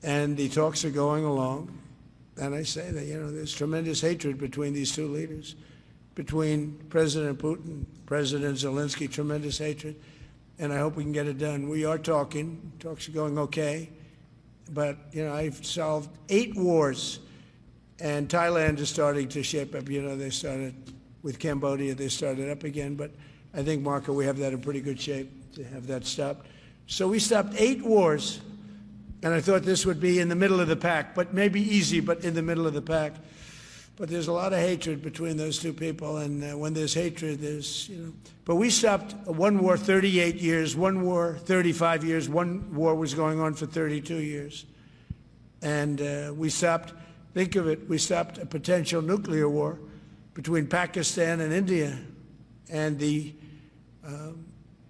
And the talks are going along. And I say that, there's tremendous hatred between these two leaders, between President Putin, President Zelensky, tremendous hatred. And I hope we can get it done. We are talking. Talks are going okay. But, I've solved 8 wars. And Thailand is starting to shape up. They started with Cambodia. They started up again. But I think, Marco, we have that in pretty good shape to have that stopped. So we stopped 8 wars. And I thought this would be in the middle of the pack, but maybe easy, but in the middle of the pack. But there's a lot of hatred between those two people, and when there's hatred, there's, But we stopped one war 38 years, one war 35 years, one war was going on for 32 years. And we stopped, think of it, we stopped a potential nuclear war between Pakistan and India. And the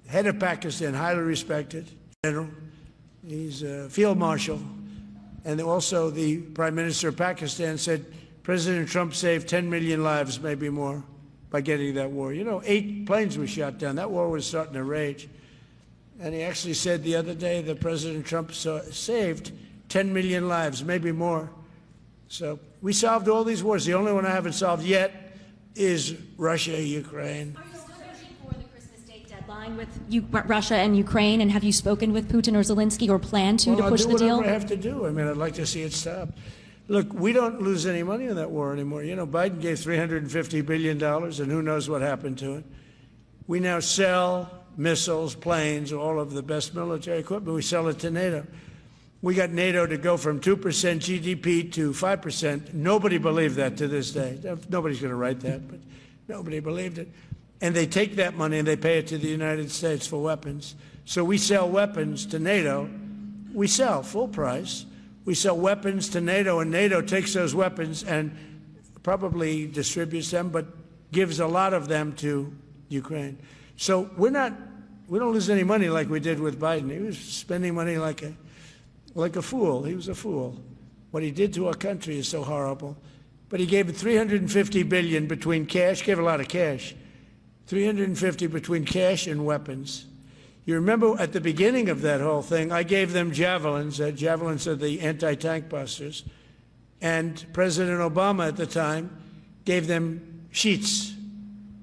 head of Pakistan, highly respected general, he's a field marshal, and also the Prime Minister of Pakistan said President Trump saved 10 million lives, maybe more, by getting that war. 8 planes were shot down. That war was starting to rage. And he actually said the other day that President Trump saved 10 million lives, maybe more. So we solved all these wars. The only one I haven't solved yet is Russia, Ukraine. With Russia and Ukraine, and have you spoken with Putin or Zelensky or plan to push the deal? I'll do whatever I have to do. I'd like to see it stop. Look, we don't lose any money on that war anymore. Biden gave $350 billion, and who knows what happened to it. We now sell missiles, planes, all of the best military equipment. We sell it to NATO. We got NATO to go from 2% GDP to 5%. Nobody believed that to this day. Nobody's going to write that, but nobody believed it. And they take that money and they pay it to the United States for weapons. So we sell weapons to NATO. We sell full price. We sell weapons to NATO, and NATO takes those weapons and probably distributes them, but gives a lot of them to Ukraine. So we don't lose any money like we did with Biden. He was spending money like a fool. He was a fool. What he did to our country is so horrible. But he gave $350 billion between cash, gave a lot of cash. 350 between cash and weapons. You remember at the beginning of that whole thing, I gave them javelins. Javelins are the anti-tank busters. And President Obama at the time gave them sheets.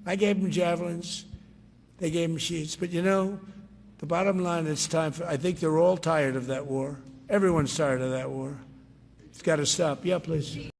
I gave them javelins. They gave them sheets. But the bottom line, it's time for, I think they're all tired of that war. Everyone's tired of that war. It's got to stop. Yeah, please.